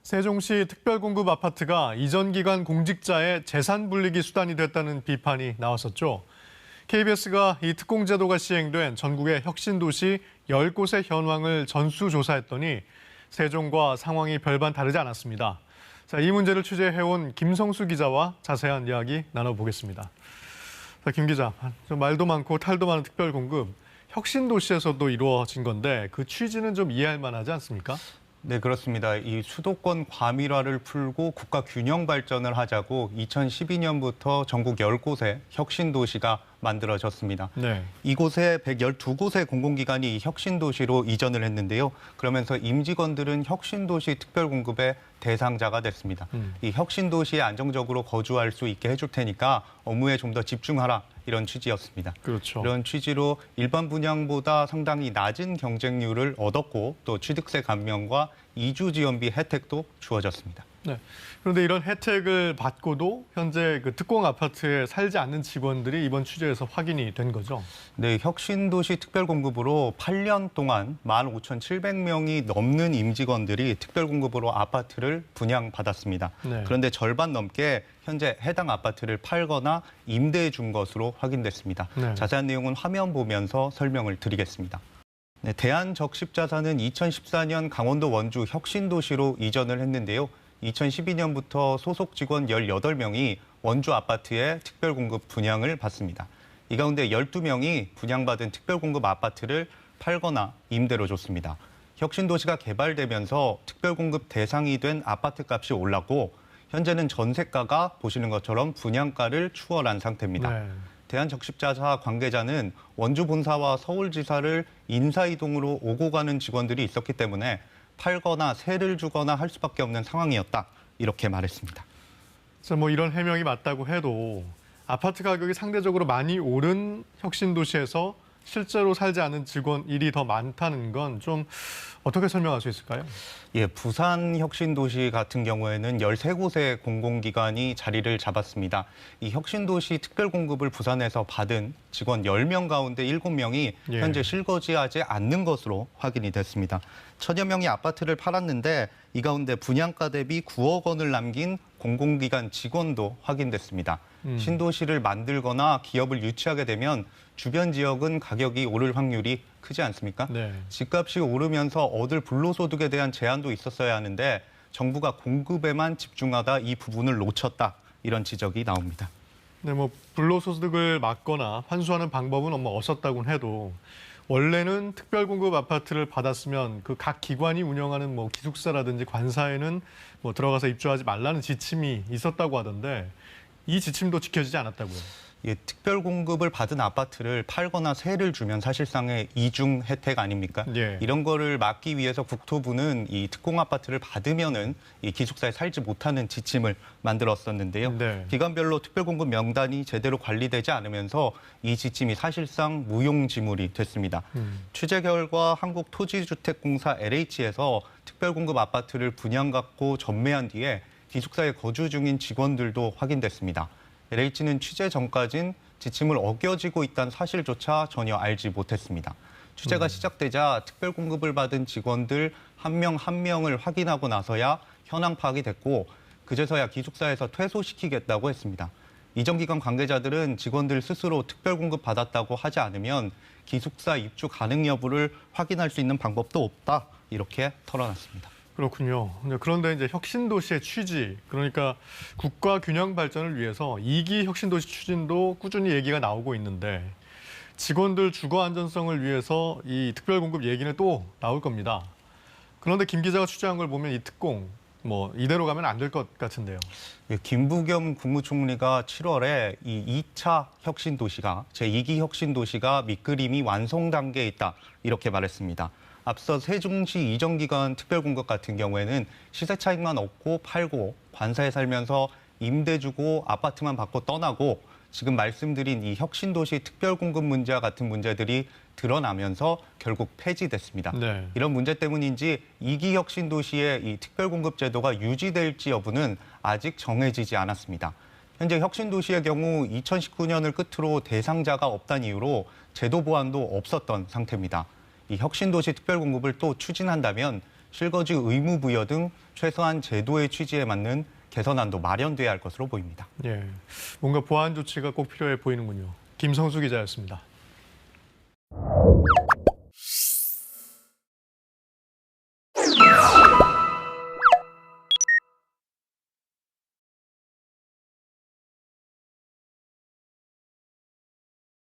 세종시 특별공급 아파트가 이전 기간 공직자의 재산 불리기 수단이 됐다는 비판이 나왔었죠. KBS가 이 특공제도가 시행된 전국의 혁신도시 10곳의 현황을 전수조사했더니 세종과 상황이 별반 다르지 않았습니다. 자, 이 문제를 취재해온 김성수 기자와 자세한 이야기 나눠보겠습니다. 자, 김 기자, 좀 말도 많고 탈도 많은 특별공급, 혁신도시에서도 이루어진 건데 그 취지는 좀 이해할 만하지 않습니까? 네, 그렇습니다. 이 수도권 과밀화를 풀고 국가 균형 발전을 하자고 2012년부터 전국 10곳의 혁신도시가 만들어졌습니다. 네. 이곳에 112곳의 공공기관이 혁신도시로 이전을 했는데요. 그러면서 임직원들은 혁신도시 특별공급의 대상자가 됐습니다. 이 혁신도시에 안정적으로 거주할 수 있게 해줄 테니까 업무에 좀 더 집중하라. 이런 취지였습니다. 그렇죠. 이런 취지로 일반 분양보다 상당히 낮은 경쟁률을 얻었고 또 취득세 감면과 이주 지원비 혜택도 주어졌습니다. 네. 그런데 이런 혜택을 받고도 현재 그 특공 아파트에 살지 않는 직원들이 이번 취재에서 확인이 된 거죠. 네, 혁신도시 특별공급으로 8년 동안 15,700명이 넘는 임직원들이 특별공급으로 아파트를 분양받았습니다. 네. 그런데 절반 넘게 현재 해당 아파트를 팔거나 임대해 준 것으로 확인됐습니다. 네. 자세한 내용은 화면 보면서 설명을 드리겠습니다. 네, 대한적십자사는 2014년 강원도 원주 혁신도시로 이전을 했는데요. 2012년부터 소속 직원 18명이 원주 아파트에 특별공급 분양을 받습니다. 이 가운데 12명이 분양받은 특별공급 아파트를 팔거나 임대로 줬습니다. 혁신도시가 개발되면서 특별공급 대상이 된 아파트 값이 올랐고 현재는 전세가가 보시는 것처럼 분양가를 추월한 상태입니다. 네. 대한적십자사 관계자는 원주 본사와 서울지사를 인사이동으로 오고 가는 직원들이 있었기 때문에 팔거나 세를 주거나 할 수밖에 없는 상황이었다. 이렇게 말했습니다. 자, 뭐 이런 해명이 맞다고 해도 아파트 가격이 상대적으로 많이 오른 혁신도시에서 실제로 살지 않은 직원 일이 더 많다는 건 좀 어떻게 설명할 수 있을까요? 예, 부산 혁신도시 같은 경우에는 13곳의 공공기관이 자리를 잡았습니다. 이 혁신도시 특별공급을 부산에서 받은 직원 10명 가운데 7명이 현재 실거주하지 않는 것으로 확인이 됐습니다. 1000여 명이 아파트를 팔았는데 이 가운데 분양가 대비 9억 원을 남긴 공공기관 직원도 확인됐습니다. 신도시를 만들거나 기업을 유치하게 되면 주변 지역은 가격이 오를 확률이 크지 않습니까? 네. 집값이 오르면서 얻을 불로소득에 대한 제한도 있었어야 하는데 정부가 공급에만 집중하다 이 부분을 놓쳤다. 이런 지적이 나옵니다. 네, 뭐 불로소득을 막거나 환수하는 방법은 없었다고는 해도 원래는 특별공급 아파트를 받았으면 그 각 기관이 운영하는 뭐 기숙사라든지 관사에는 뭐 들어가서 입주하지 말라는 지침이 있었다고 하던데 이 지침도 지켜지지 않았다고요. 예, 특별공급을 받은 아파트를 팔거나 세를 주면 사실상의 이중 혜택 아닙니까? 예. 이런 거를 막기 위해서 국토부는 이 특공 아파트를 받으면은 이 기숙사에 살지 못하는 지침을 만들었었는데요. 네. 기관별로 특별공급 명단이 제대로 관리되지 않으면서 이 지침이 사실상 무용지물이 됐습니다. 취재 결과 한국토지주택공사 LH에서 특별공급 아파트를 분양받고 전매한 뒤에 기숙사에 거주 중인 직원들도 확인됐습니다. LH는 취재 전까진 지침을 어겨지고 있다는 사실조차 전혀 알지 못했습니다. 취재가 시작되자 특별공급을 받은 직원들 한 명 한 명을 확인하고 나서야 현황 파악이 됐고 그제서야 기숙사에서 퇴소시키겠다고 했습니다. 이전 기관 관계자들은 직원들 스스로 특별공급 받았다고 하지 않으면 기숙사 입주 가능 여부를 확인할 수 있는 방법도 없다. 이렇게 털어놨습니다. 그렇군요. 그런데 이제 혁신도시의 취지, 그러니까 국가 균형 발전을 위해서 2기 혁신도시 추진도 꾸준히 얘기가 나오고 있는데 직원들 주거 안전성을 위해서 이 특별공급 얘기는 또 나올 겁니다. 그런데 김 기자가 취재한 걸 보면 이 특공, 뭐 이대로 가면 안 될 것 같은데요. 예, 김부겸 국무총리가 7월에 이 2차 혁신도시가, 제2기 혁신도시가 밑그림이 완성 단계에 있다. 이렇게 말했습니다. 앞서 세종시 이전기관 특별공급 같은 경우에는 시세 차익만 얻고 팔고 관사에 살면서 임대 주고 아파트만 받고 떠나고 지금 말씀드린 이 혁신도시 특별공급 문제와 같은 문제들이 드러나면서 결국 폐지됐습니다. 네. 이런 문제 때문인지 2기 혁신도시의 이 특별공급 제도가 유지될지 여부는 아직 정해지지 않았습니다. 현재 혁신도시의 경우 2019년을 끝으로 대상자가 없다는 이유로 제도 보완도 없었던 상태입니다. 이 혁신도시 특별공급을 또 추진한다면 실거주 의무 부여 등 최소한 제도의 취지에 맞는 개선안도 마련돼야 할 것으로 보입니다. 예, 뭔가 보완 조치가 꼭 필요해 보이는군요. 김성수 기자였습니다.